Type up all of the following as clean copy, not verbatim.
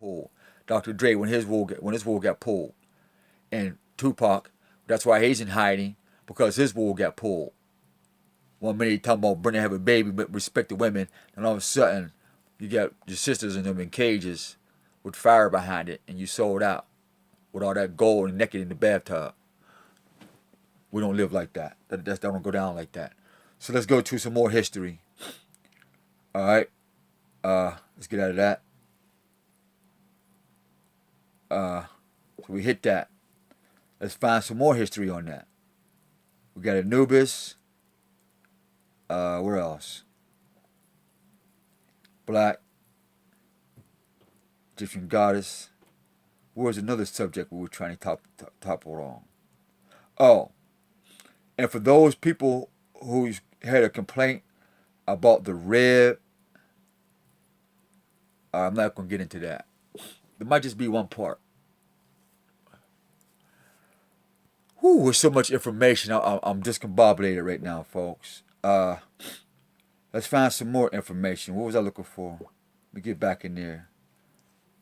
pulled. Dr. Dre when his wool got pulled, and Tupac. That's why he's in hiding because his wool got pulled. One minute he talking about Brenda have a baby but respect the women, and all of a sudden you got your sisters and them in cages with fire behind it, and you sold out with all that gold and naked in the bathtub. We don't live like that. That don't go down like that. So let's go to some more history. All right. Let's get out of that. So we hit that. Let's find some more history on that. We got Anubis. Where else? Black. Egyptian goddess. Where was another subject we were trying to topple on? Oh, and for those people who had a complaint about the rib, I'm not going to get into that. There might just be one part. Whew, there's so much information. I'm discombobulated right now, folks. Let's find some more information. What was I looking for? Let me get back in there.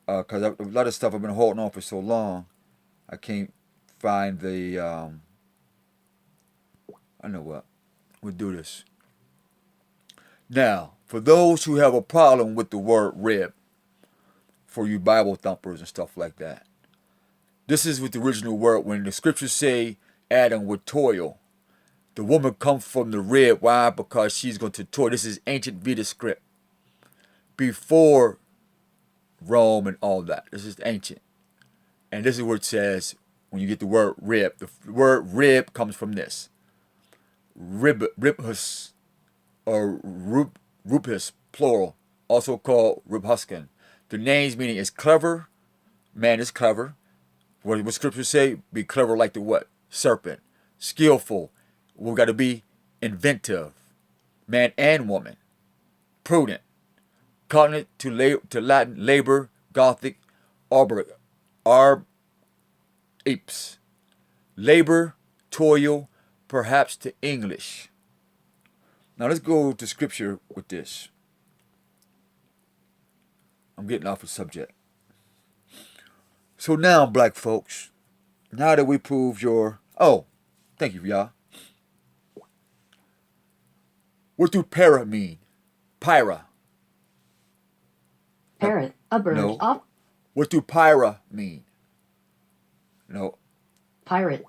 Because a lot of stuff I've been holding on for so long, I can't find the, I know what. We'll do this. Now, for those who have a problem with the word rib, for you Bible thumpers and stuff like that, this is what the original word, when the scriptures say Adam would toil, the woman comes from the rib. Why? Because she's going to toil. This is ancient Vedic script. Before Rome and all that. This is ancient. And this is what it says when you get the word rib. The word rib comes from this. Ribhus, or rubhus, plural, also called ribhuskin. The name's meaning is clever. Man is clever. What scriptures say? Be clever like the what? Serpent. Skillful. We've got to be inventive. Man and woman. Prudent. Cognate to Latin labor, Gothic, apes. Labor, toil, perhaps to English. Now let's go to scripture with this. I'm getting off the subject. So now, black folks, now that we proved your... Oh, thank you, y'all. What do para mean? Pyra. Parrot, a bird. No. What do pyra mean? No. Pirate.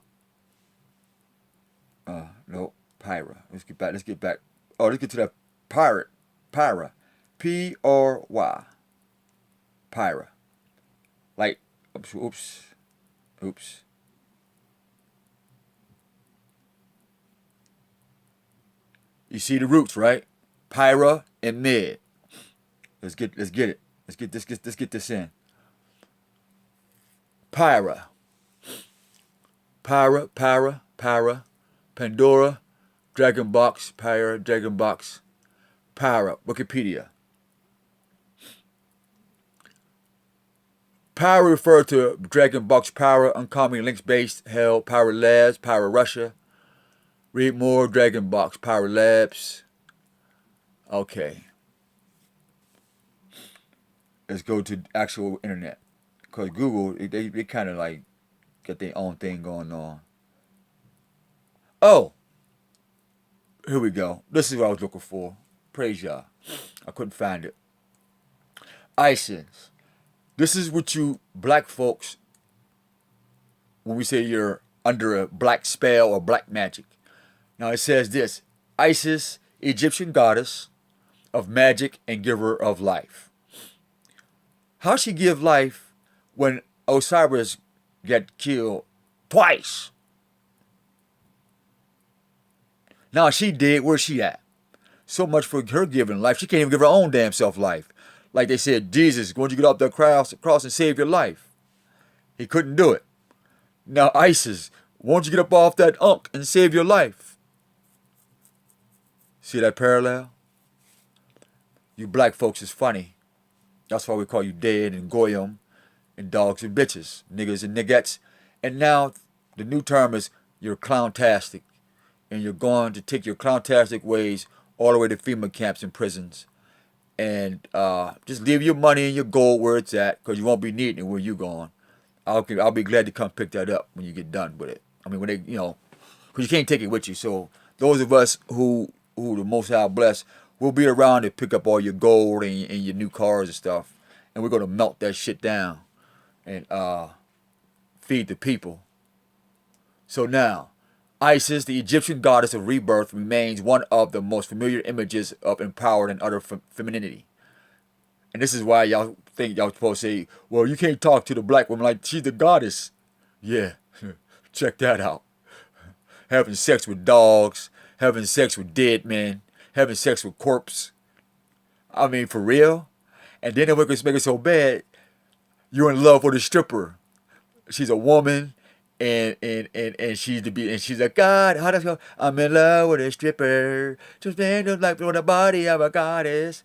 No. Pyra. Let's get back. Oh, let's get to that pirate. Pyra. P-R-Y. Pyra. Like, oops. You see the roots, right? Pyra and mid. Let's get it. Let's get this in. Pyra. Pandora. Dragon box. Pyra. Dragon box. Pyra. Wikipedia. Pyra referred to Dragon box Pyra, uncommonly links-based, hell, Pyra Labs, Pyra Russia. Read more, Dragon box Pyra Labs. Okay. Let's go to actual internet. Because Google, they kind of like get their own thing going on. Oh. Here we go. This is what I was looking for. Praise y'all. I couldn't find it. ISIS. This is what you black folks, when we say you're under a black spell or black magic. Now it says this. Isis, Egyptian goddess of magic and giver of life. How she give life when Osiris got killed twice? Now she dead, where's she at? So much for her giving life. She can't even give her own damn self life. Like they said, Jesus, why don't you get off that cross and save your life? He couldn't do it. Now Isis, won't you get up off that unk and save your life? See that parallel? You black folks is funny. That's why we call you dead and goyim and dogs and bitches, niggas and niggettes. And now the new term is you're clowntastic. And you're going to take your clowntastic ways all the way to FEMA camps and prisons and just leave your money and your gold where it's at, because you won't be needing it where you going. I'll be glad to come pick that up when you get done with it. I mean, when they, because you can't take it with you. So those of us who the Most High bless, we'll be around to pick up all your gold and your new cars and stuff, and we're gonna melt that shit down and feed the people. So now, Isis, the Egyptian goddess of rebirth, remains one of the most familiar images of empowered and utter femininity. And this is why y'all think y'all supposed to say, well, you can't talk to the black woman like she's the goddess. Yeah, check that out. Having sex with dogs, having sex with dead men, having sex with corpse. I mean, for real? And then it make it so bad, you're in love with a stripper. She's a woman, and she's a god. How does it go? I'm in love with a stripper. Just like with the body of a goddess.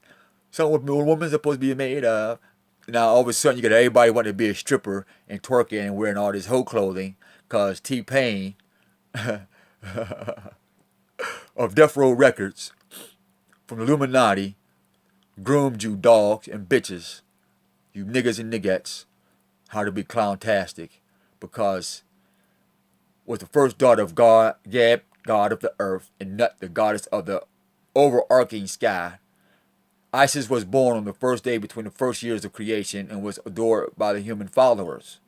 Something what woman's supposed to be made of. Now all of a sudden you get everybody wanting to be a stripper and twerking and wearing all this hoe clothing, cause T-Pain of Death Row Records from the Illuminati groomed you dogs and bitches, you niggas and niggettes, how to be clowntastic, because was the first daughter of God, Gab, god of the earth, and Nut, the goddess of the overarching sky. Isis was born on the first day between the first years of creation and was adored by the human followers.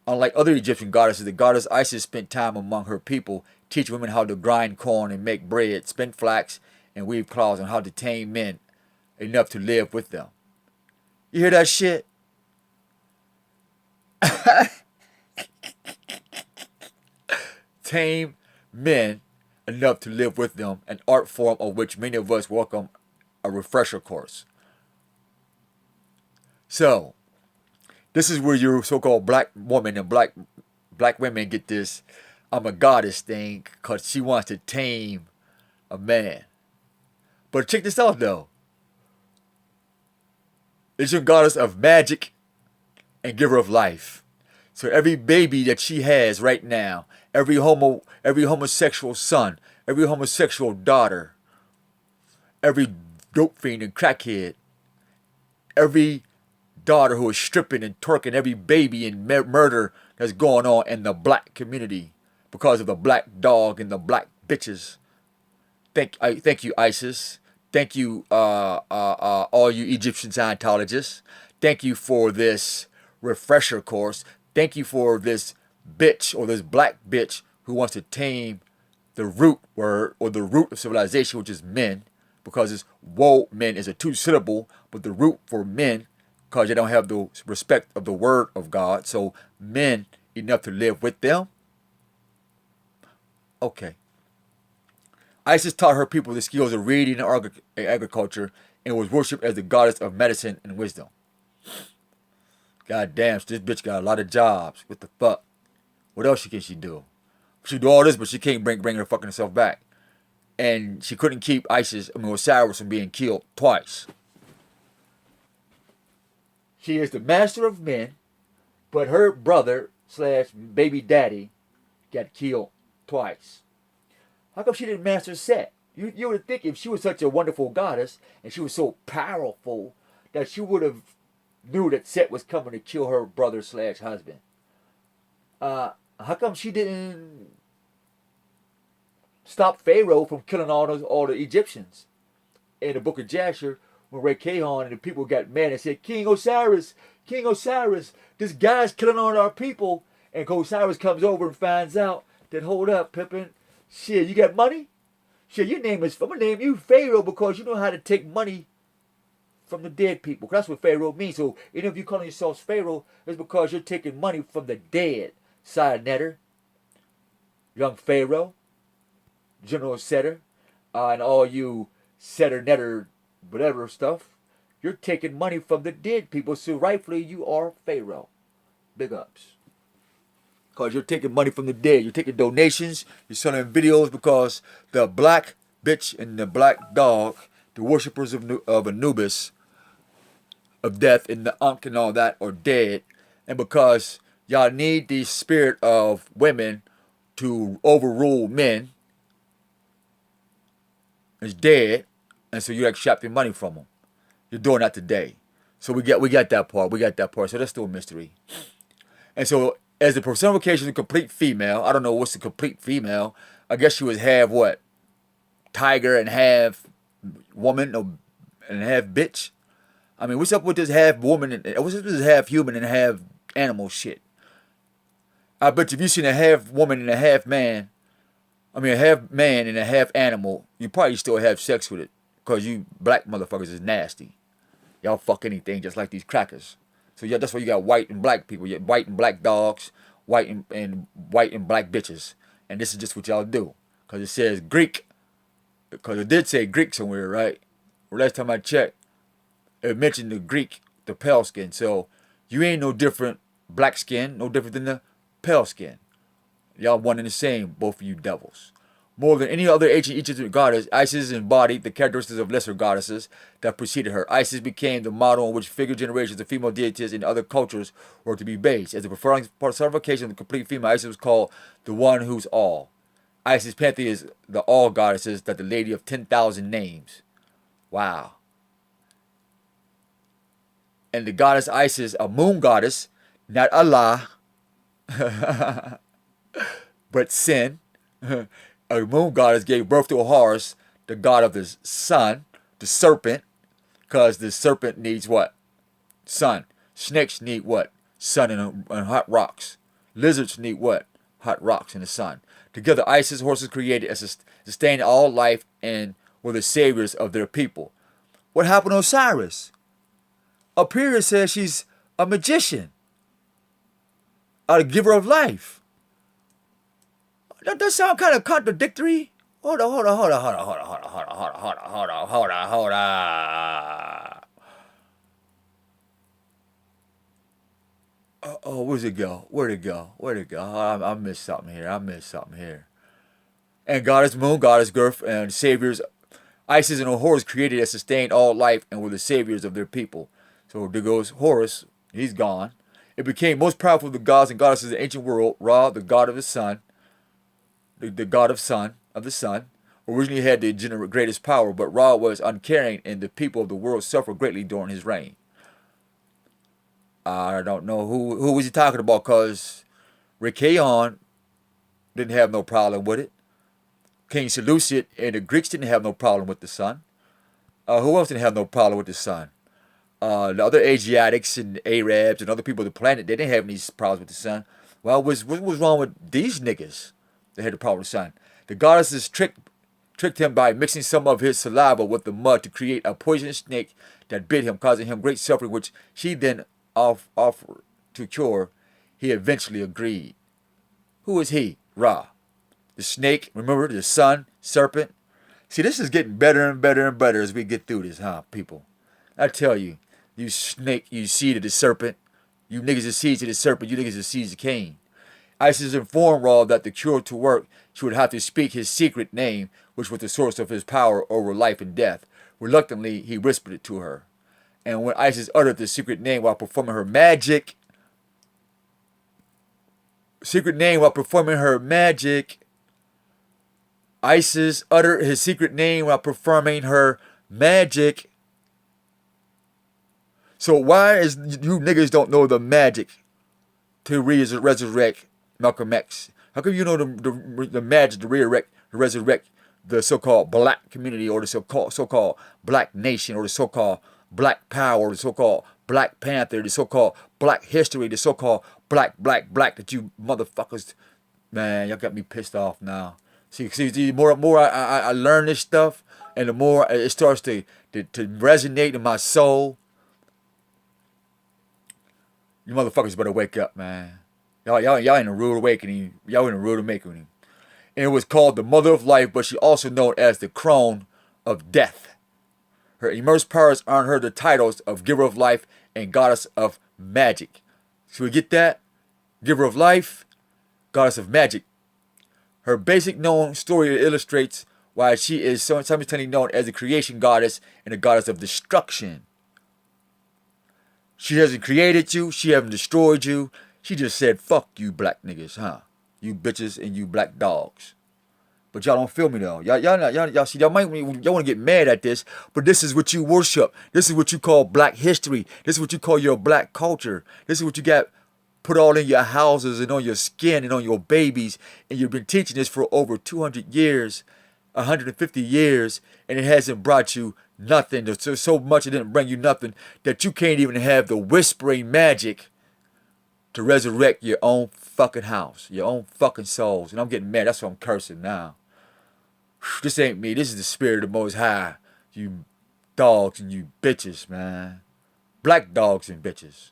Unlike other Egyptian goddesses, the goddess Isis spent time among her people, teaching women how to grind corn and make bread, spin flax, and weave cloths, and how to tame men enough to live with them. You hear that shit? Tame men enough to live with them, an art form of which many of us welcome a refresher course. So, this is where your so-called black woman and black women get this I'm a goddess thing, because she wants to tame a man. But check this out though. It's your goddess of magic and giver of life. So every baby that she has right now, every homosexual son, every homosexual daughter, every dope fiend and crackhead, every daughter who is stripping and twerking, every baby and murder that's going on in the black community because of the black dog and the black bitches. Thank you, Isis. Thank you, all you Egyptian Scientologists. Thank you for this refresher course. Thank you for this bitch or this black bitch who wants to tame the root word or the root of civilization, which is men, because it's woe men is a two-syllable, but the root for men, because they don't have the respect of the word of God, so men enough to live with them. Okay. Isis taught her people the skills of reading and agriculture, and was worshipped as the goddess of medicine and wisdom. God damn, this bitch got a lot of jobs. What the fuck? What else can she do? She do all this, but she can't bring her fucking self back. And she couldn't keep Osiris from being killed twice. She is the master of men, but her brother / baby daddy got killed twice. How come she didn't master Set? You would think if she was such a wonderful goddess and she was so powerful that she would have knew that Set was coming to kill her brother / husband. How come she didn't stop Pharaoh from killing all the Egyptians? In the book of Jasher, when Ray Kahan and the people got mad and said, King Osiris, this guy's killing all our people. And Osiris comes over and finds out that, hold up, Pippin, shit, you got money? Shit, I'm gonna name you Pharaoh because you know how to take money from the dead people. That's what Pharaoh means. So even if you calling yourselves Pharaoh, it's because you're taking money from the dead. Side Netter, young Pharaoh, General Setter, and all you Setter, Netter, whatever stuff. You're taking money from the dead people, so rightfully you are Pharaoh. Big ups. Because you're taking money from the dead. You're taking donations. You're selling videos because the black bitch and the black dog, the worshippers of Anubis, of death and the Ankh and all that, are dead. And because y'all need the spirit of women to overrule men, is dead. And so you extract your money from them. You're doing that today. So we got that part. We got that part. So that's still a mystery. And so as the personification of a complete female, I don't know what's the complete female. I guess she was half what? Tiger and half woman and half bitch. I mean, what's up with this half woman and what's up with this half human and half animal shit? I bet you if you seen a half woman and a half man, I mean a half man and a half animal, you probably still have sex with it. Because you black motherfuckers is nasty. Y'all fuck anything just like these crackers. So yeah, that's why you got white and black people. You got white and black dogs, white and white and black bitches. And this is just what y'all do. Because it says Greek. Because it did say Greek somewhere, right? Well, last time I checked, it mentioned the Greek, the pale skin. So you ain't no different black skin, no different than the pale skin. Y'all one and the same, both of you devils. More than any other ancient Egyptian goddess, Isis embodied the characteristics of lesser goddesses that preceded her. Isis became the model on which future generations of female deities in other cultures were to be based. As the personification of the complete female, Isis was called the one who's all. Isis pantheon is the all goddesses, that the lady of 10,000 names. Wow. And the goddess Isis, a moon goddess, not Allah, but Sin. A moon goddess gave birth to a Horus, the god of the sun, the serpent, because the serpent needs what? Sun. Snakes need what? Sun and hot rocks. Lizards need what? Hot rocks in the sun. Together, Isis, Horus created as sustained all life and were the saviors of their people. What happened to Osiris? Up here it says she's a magician, a giver of life. That does sound kind of contradictory. Hold on. Oh, where'd it go? I missed something here. And goddess moon, goddess girth, and saviors. Isis and Horus created and sustained all life and were the saviors of their people. So there goes Horus. He's gone. It became most powerful of the gods and goddesses of the ancient world. Ra, the god of the sun. The god of the sun, originally had the greatest power, but Ra was uncaring and the people of the world suffered greatly during his reign. I don't know who was he talking about, because Rikayon didn't have no problem with it. King Seleucid and the Greeks didn't have no problem with the sun. Who else didn't have no problem with the sun? The other Asiatics and Arabs and other people of the planet, they didn't have any problems with the sun. Well, what was wrong with these niggas? They had the problem with the sun. The goddesses tricked him by mixing some of his saliva with the mud to create a poisonous snake that bit him, causing him great suffering, which she then offered to cure. He eventually agreed. Who is he? Ra. The snake, remember, the sun, serpent. See, this is getting better and better and better as we get through this, huh, people? I tell you, you snake, you seed of the serpent. You niggas are seeds of the serpent. You niggas are seeds of Cain. Isis informed Ra that the cure to work, she would have to speak his secret name, which was the source of his power over life and death. Reluctantly, he whispered it to her. And when Isis uttered the secret name while performing her magic, Isis uttered his secret name while performing her magic. So why is you niggas don't know the magic to resurrect Malcolm X? How come you know the magic to resurrect the so-called black community, or the so-called black nation, or the so-called black power, or the so-called Black Panther, the so-called black history, the so-called black that you motherfuckers, man, y'all got me pissed off now. See, the more I learn this stuff, and the more it starts to resonate in my soul. You motherfuckers better wake up, man. Y'all in a rude awakening. Y'all in a rude awakening. And it was called the Mother of Life, but she also known as the Crone of Death. Her immersed powers earned her the titles of Giver of Life and Goddess of Magic. So we get that? Giver of Life, Goddess of Magic. Her basic known story illustrates why she is simultaneously known as the creation goddess and the goddess of destruction. She hasn't created you. She hasn't destroyed you. She just said, fuck you black niggas, huh? You bitches and you black dogs. But y'all don't feel me though. Y'all see, y'all want to get mad at this, but this is what you worship. This is what you call black history. This is what you call your black culture. This is what you got put all in your houses and on your skin and on your babies. And you've been teaching this for over 200 years, 150 years, and it hasn't brought you nothing. There's so much it didn't bring you nothing that you can't even have the whispering magic to resurrect your own fucking house, your own fucking souls. And I'm getting mad. That's why I'm cursing now. This ain't me. This is the spirit of the Most High. You dogs and you bitches, man. Black dogs and bitches.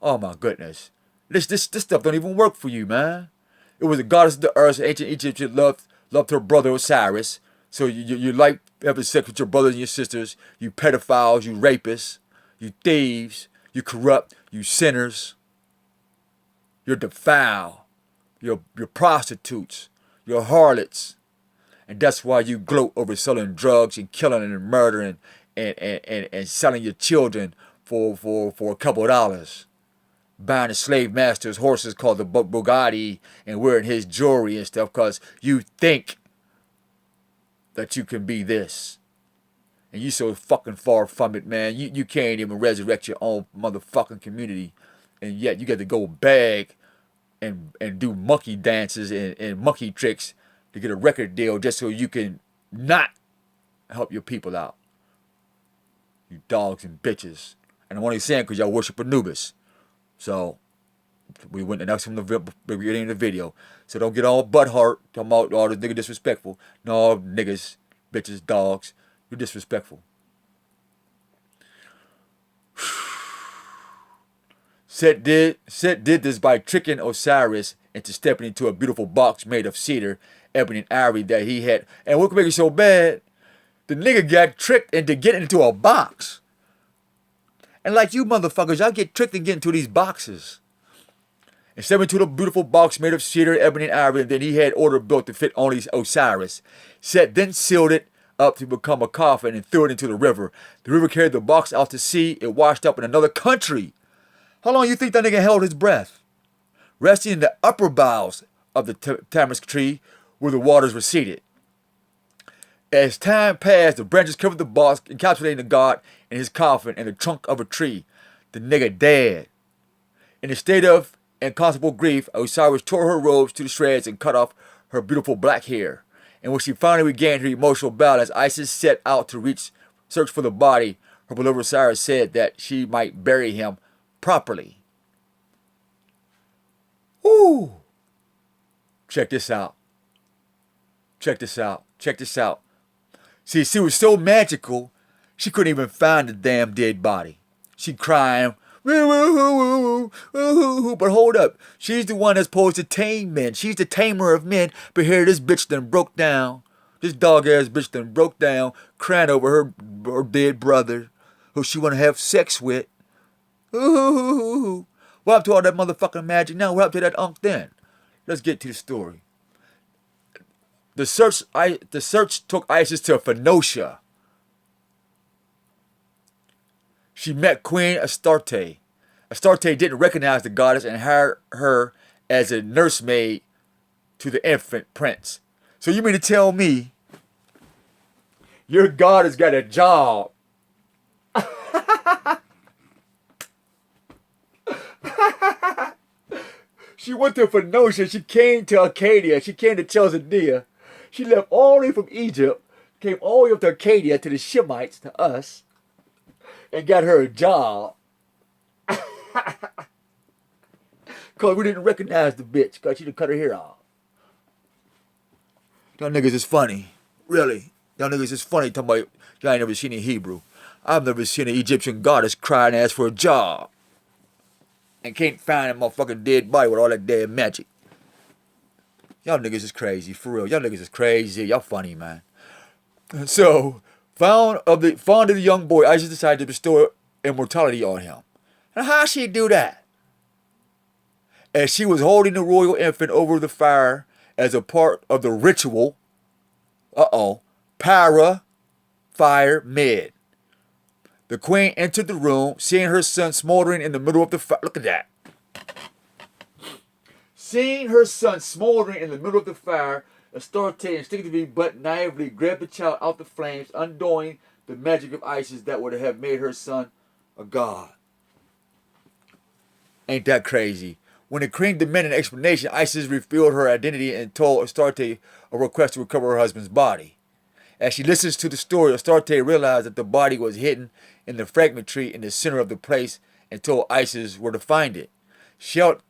Oh my goodness. This stuff don't even work for you, man. It was the goddess of the earth. Ancient Egypt loved her brother Osiris. So you like having sex with your brothers and your sisters. You pedophiles, you rapists, you thieves, you corrupt, you sinners. You're defiled. You're prostitutes. You're harlots. And that's why you gloat over selling drugs and killing and murdering and selling your children for a couple of dollars. Buying the slave master's horses called the Bugatti and wearing his jewelry and stuff because you think that you can be this. And you so fucking far from it, man. You can't even resurrect your own motherfucking community. And yet you got to go beg and do monkey dances and monkey tricks to get a record deal just so you can not help your people out. You dogs and bitches. And I'm only saying because y'all worship Anubis. So, we went, and that's from the beginning of the video. So don't get all butthurt, talking about all this nigga disrespectful. No, niggas, bitches, dogs, you're disrespectful. Set did this by tricking Osiris into stepping into a beautiful box made of cedar, ebony, and ivory that he had. And what could make it so bad? The nigga got tricked into getting into a box. And like you motherfuckers, y'all get tricked and get into these boxes. And stepped into the beautiful box made of cedar, ebony, and ivory, and then he had order built to fit only Osiris. Set then sealed it up to become a coffin and threw it into the river. The river carried the box out to sea. It washed up in another country. How long you think that nigga held his breath? Resting in the upper boughs of the tamarisk tree where the waters receded. As time passed, the branches covered the box, encapsulating the god in his coffin in the trunk of a tree. The nigga dead. In a state of inconceivable grief, Osiris tore her robes to the shreds and cut off her beautiful black hair. And when she finally regained her emotional balance, Isis set out to search for the body. Her beloved Osiris said that she might bury him properly. Ooh! Check this out. Check this out. Check this out. See, she was so magical, she couldn't even find the damn dead body. She crying, woo, woo, woo, woo, woo, woo, but hold up. She's the one that's supposed to tame men. She's the tamer of men. But here this bitch done broke down. This dog-ass bitch done broke down, crying over her dead brother, who she want to have sex with. What happened to all that motherfucking magic now? What happened to that unk then? Let's get to the story. The search took Isis to Phoenicia. She met Queen Astarte. Astarte didn't recognize the goddess and hired her as a nursemaid to the infant prince. So you mean to tell me your goddess got a job? She went to Phoenicia. She came to Arcadia. She came to Chalcedea. She left all the way from Egypt, came all the way up to Arcadia, to the Shemites, to us, and got her a job. Because we didn't recognize the bitch, because she done cut her hair off. Y'all niggas is funny. Really. Y'all niggas is funny talking about y'all ain't never seen a Hebrew. I've never seen an Egyptian goddess cry and ask for a job. And can't find a motherfucking dead body with all that damn magic. Y'all niggas is crazy, for real. Y'all niggas is crazy. Y'all funny, man. So, fond of the young boy, Isis decided to bestow immortality on him. And how she do that? As she was holding the royal infant over the fire as a part of the ritual, fire mid. The queen entered the room, seeing her son smoldering in the middle of the fire. Look at that. Seeing her son smoldering in the middle of the fire, Astarte instinctively but naively grabbed the child out the flames, undoing the magic of Isis that would have made her son a god. Ain't that crazy? When the queen demanded an explanation, Isis revealed her identity and told Astarte a request to recover her husband's body. As she listens to the story, Astarte realized that the body was hidden in the fragment tree in the center of the place and told Isis where to find it, sheltering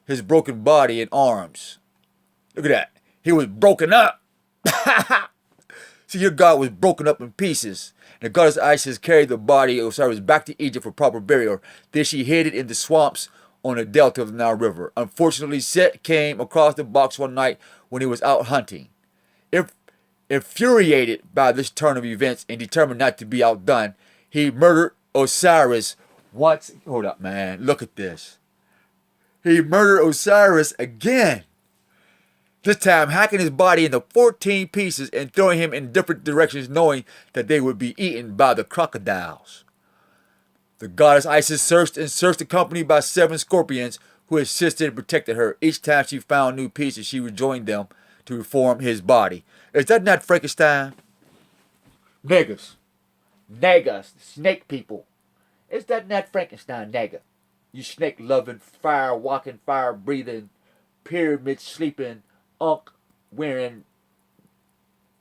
his broken body in arms. Look at that. He was broken up. See, your god was broken up in pieces. The goddess Isis carried the body of Osiris back to Egypt for proper burial. Then she hid it in the swamps on the delta of the Nile River. Unfortunately, Set came across the box one night when he was out hunting. Infuriated by this turn of events and determined not to be outdone, he murdered Osiris once. Hold up, man. Look at this. He murdered Osiris again. This time hacking his body into 14 pieces and throwing him in different directions, knowing that they would be eaten by the crocodiles. The goddess Isis searched and searched, accompanied by 7 scorpions who assisted and protected her. Each time she found new pieces, she rejoined them to reform his body. Is that not Frankenstein? Niggas. Niggas. Snake people. Is that not Frankenstein, nigga? You snake-loving, fire-walking, fire-breathing, pyramid-sleeping, wearing,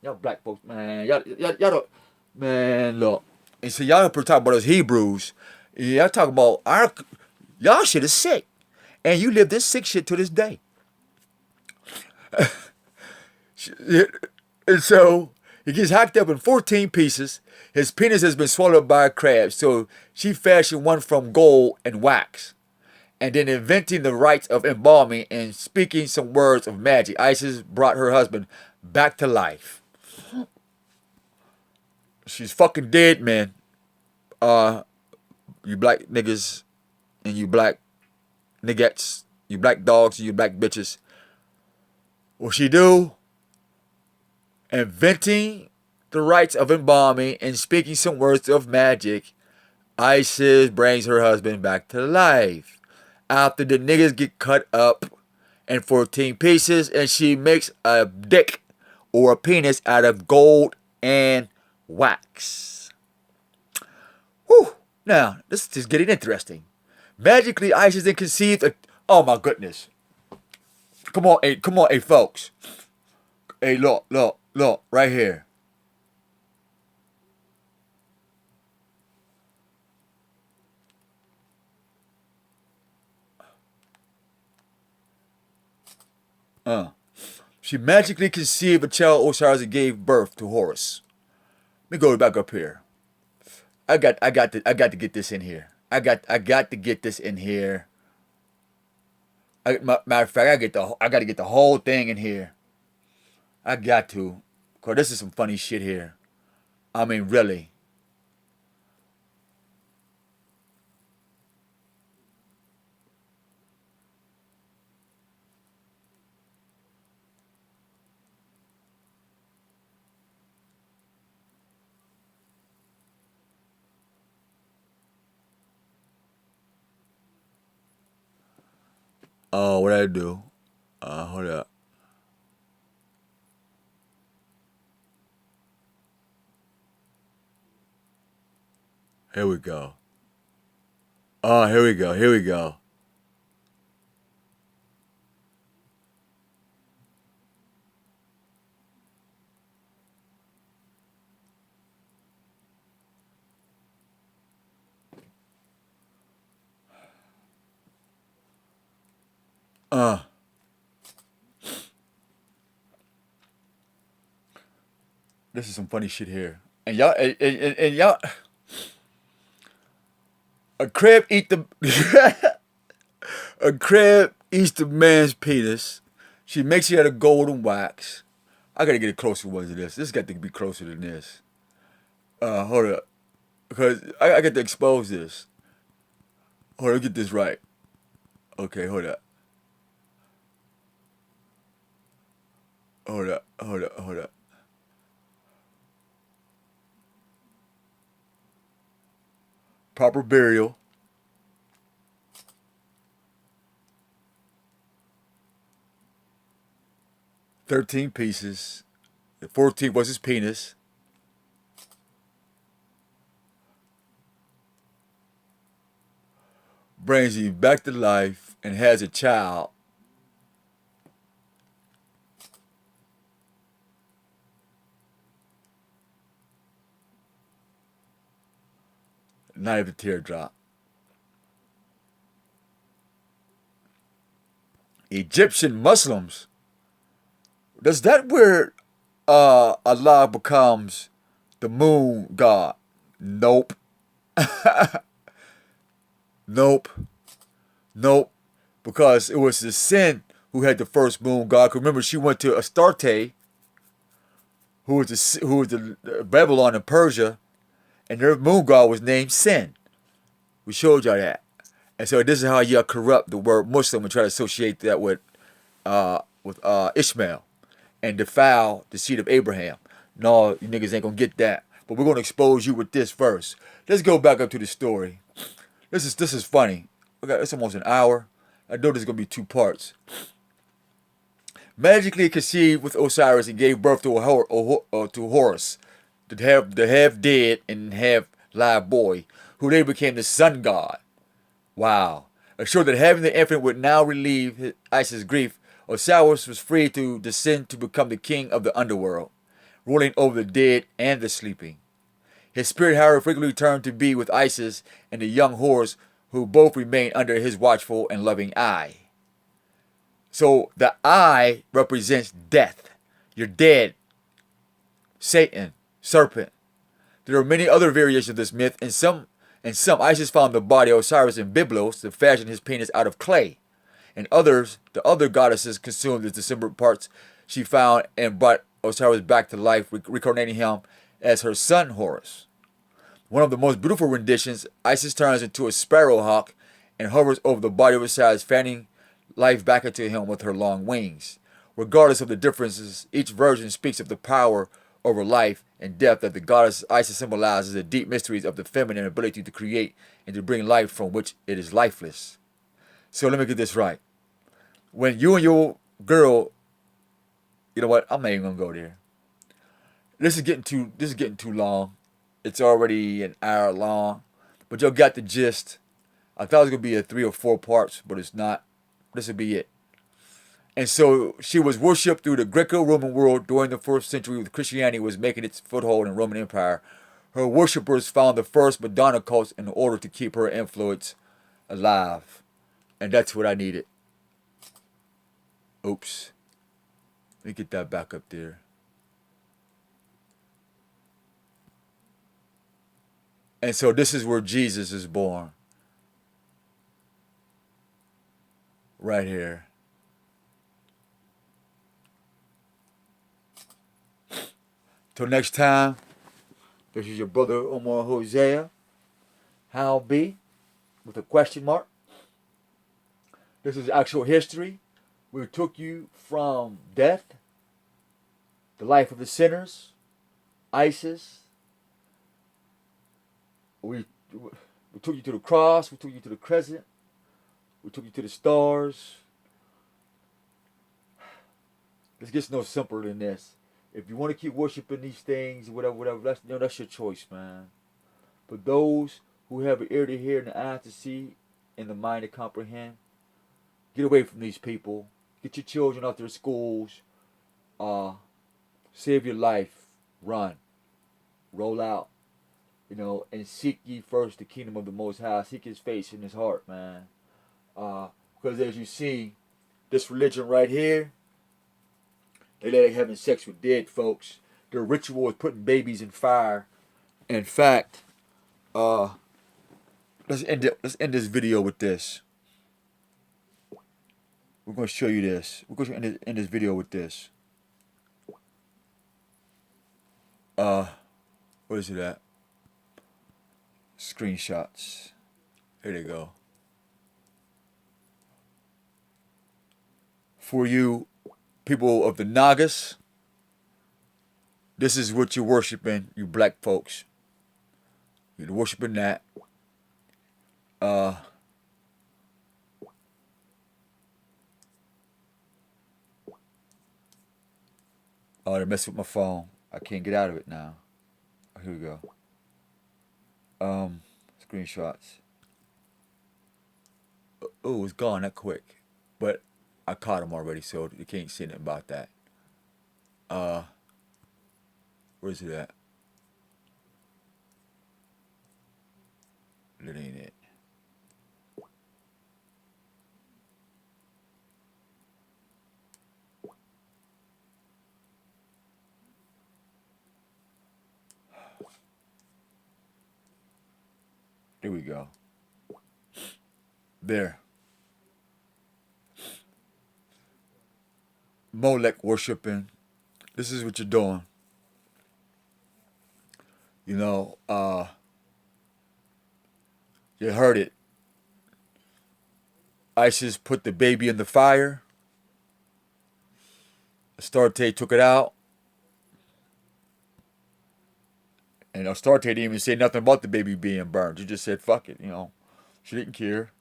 y'all black folks, man, y'all don't, man, look, and so y'all talking about us Hebrews, y'all talk about y'all shit is sick, and you live this sick shit to this day. And so he gets hacked up in 14 pieces. His penis has been swallowed by a crab, so she fashioned one from gold and wax. And then inventing the rites of embalming and speaking some words of magic, Isis brought her husband back to life. She's fucking dead, man. You black niggas and you black niggettes, you black dogs and you black bitches. What she do? Inventing the rites of embalming and speaking some words of magic, Isis brings her husband back to life. After the niggas get cut up in 14 pieces and she makes a dick or a penis out of gold and wax. Whew. Now, this is getting interesting. Magically, Isis then conceived a... Oh my goodness. Come on, hey folks. Hey, look, right here. She magically conceived a child Osiris and gave birth to Horus. Let me go back up here. I got to get this in here. I got to get this in here. Matter of fact, I got to get the whole thing in here. I got to, cause this is some funny shit here. I mean, really. Oh, what I do? Hold up. Here we go. Oh, here we go. This is some funny shit here. And y'all, a crab eat the a crab eats the man's penis. She makes it out of gold and wax. I gotta get a closer one to this. This got to be closer than this. Hold up, because I got to expose this. Hold up, get this right. Okay, hold up. Hold up. Proper burial. 13 pieces. The 14th was his penis. Brings him back to life and has a child. Not even a teardrop. Egyptian Muslims. Does that where Allah becomes the moon god? Nope. Nope. Nope. Because it was the Sin who had the first moon god. Because remember, she went to Astarte, who was the Babylon in Persia, and their moon god was named Sin. We showed y'all that. And so this is how you corrupt the word Muslim and try to associate that with Ishmael and defile the seed of Abraham. No, you niggas ain't gonna get that. But we're gonna expose you with this verse. Let's go back up to the story. This is funny. Okay, it's almost an hour. I know there's gonna be 2 parts. Magically conceived with Osiris and gave birth to Horus, the half dead and half live boy, who later became the sun god. Wow. Assured that having the infant would now relieve Isis' grief, Osiris was free to descend to become the king of the underworld, ruling over the dead and the sleeping. His spirit, however, frequently returned to be with Isis and the young Horus, who both remained under his watchful and loving eye. So the eye represents death. You're dead. Satan, serpent. There are many other variations of this myth. In some, Isis found the body of Osiris in Byblos to fashion his penis out of clay. In others, the other goddesses consumed the dismembered parts she found and brought Osiris back to life, reincarnating him as her son Horus. One of the most beautiful renditions, Isis turns into a sparrow hawk and hovers over the body of Osiris, fanning life back into him with her long wings. Regardless of the differences, each version speaks of the power over life and death that the goddess Isis symbolizes, the deep mysteries of the feminine ability to create and to bring life from which it is lifeless. So let me get this right. When you and your girl, you know what? I'm not even gonna go there. This is getting too long. It's already an hour long, but y'all got the gist. I thought it was gonna be a 3 or 4 parts, but it's not. This will be it. And so she was worshipped through the Greco-Roman world during the 1st century when Christianity was making its foothold in the Roman Empire. Her worshippers found the first Madonna cults in order to keep her influence alive. And that's what I needed. Oops. Let me get that back up there. And so this is where Jesus is born. Right here. Till next time, this is your brother Omar Hosea. How be? With a question mark. This is actual history. We took you from death, the life of the sinners, ISIS. We took you to the cross. We took you to the crescent. We took you to the stars. This gets no simpler than this. If you want to keep worshiping these things, whatever, that's your choice, man. But those who have an ear to hear and an eye to see and the mind to comprehend, get away from these people. Get your children out their schools. Save your life. Run. Roll out. And seek ye first the kingdom of the Most High. Seek His face in His heart, man. Because as you see, this religion right here, they like having sex with dead folks. Their ritual is putting babies in fire. In fact, let's end this video with this. We're going to show you this. We're going to end this video with this. What is it at? Screenshots. Here they go. For you people of the Nagas, this is what you're worshiping, you black folks. You're worshiping that. Oh, they messed with my phone. I can't get out of it now. Here we go. Screenshots. Oh, it's gone that quick. But I caught him already, so you can't say nothing about that. Where's it at? That ain't it. There we go. There. Molech worshiping. This is what you're doing. You know, you heard it. ISIS put the baby in the fire. Astarte took it out. And Astarte didn't even say nothing about the baby being burned. She just said, fuck it, you know. She didn't care.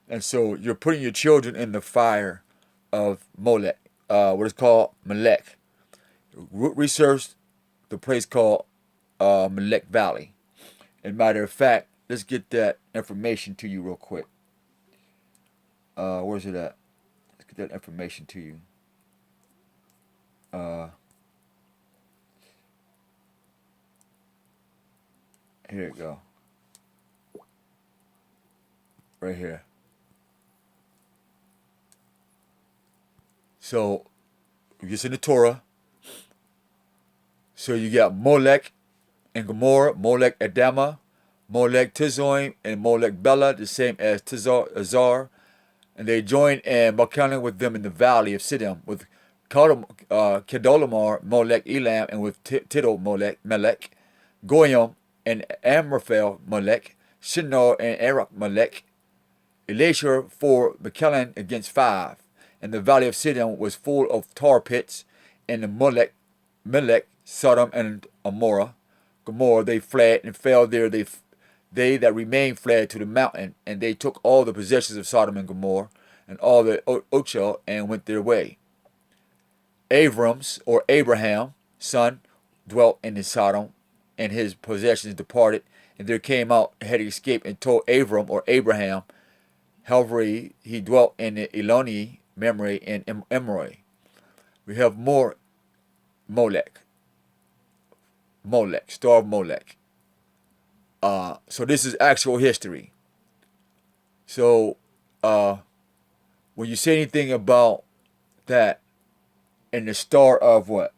And so you're putting your children in the fire of Molech, what is called Melech. Research the place called Melech Valley. And matter of fact, let's get that information to you real quick. Where's it at? Let's get that information to you. Here you go. Right here. So, it's in the Torah. So you got Molech and Gomorrah, Molech Adama, Molech Tizoim, and Molech Bela, the same as Azar. And they joined in Bacalim with them in the valley of Siddim, with Kedolamar, Molech Elam, and with Tidal Melech, Goyim, and Amraphel Molech, Shinar and Arak Molech, Elishur for Bacalim against 5. And the valley of Siddim was full of tar pits, and the Melech, Sodom, and Gomorrah, they fled and fell there. They that remained fled to the mountain, and they took all the possessions of Sodom and Gomorrah, and all the Ochel, and went their way. Abram's, or Abraham, son, dwelt in Sodom, and his possessions departed, and there came out, had escaped, and told Abram, or Abraham, however he dwelt in Eloni, Memre, and Emroi. We have more Molech, star of Molech. So this is actual history. So when you say anything about that in the star of what?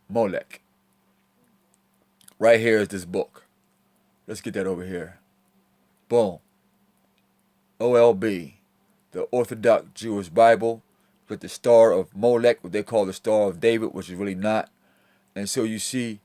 Molech. Right here is this book. Let's get that over here. Boom. OLB, the Orthodox Jewish Bible, with the star of Molech, what they call the Star of David, which is really not. And so you see